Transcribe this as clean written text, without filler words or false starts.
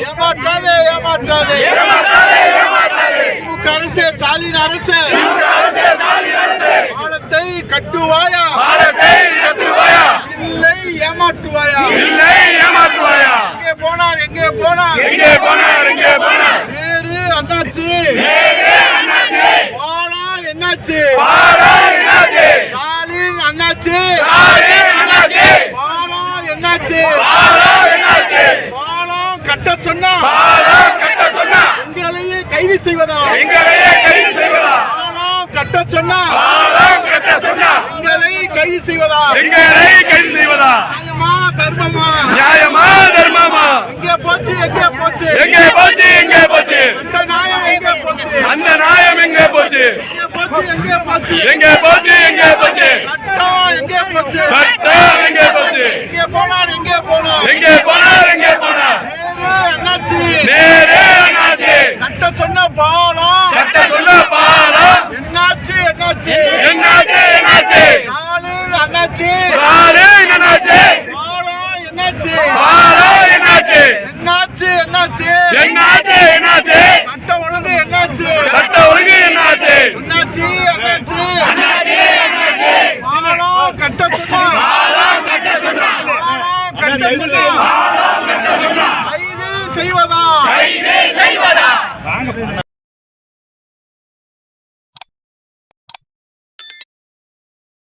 ஏமாற்றாதே ஏமாற்றாதே திமுக அரசு ஸ்டாலின் அரசு பாலத்தை கட்டுவாயா இல்லை ஏமாற்றுவாயா எங்கே போனார் வேறு அண்ணாச்சி பாலம் என்னாச்சு ஸ்டாலின் அண்ணாச்சி பாலம் என்னாச்சு பாலம் கட்ட சொன்னா எங்களையே கைது செய்வதா பாலம் கட்ட சொன்னா எங்களை கைது செய்வதா நியாயமா தர்மமா எங்கே போச்சு அந்த நியாயம் எங்கே போச்சு சட்டம் எங்கே போச்சு எங்கே போனார் நேரே அண்ணாச்சி கட்ட சொன்ன பாலம் என்னாச்சு அண்ணாச்சி என்னாச்சு சட்ட ஒழுங்கு என்னாச்சு பாலம் கட்ட சொன்னா கைது செய்வதா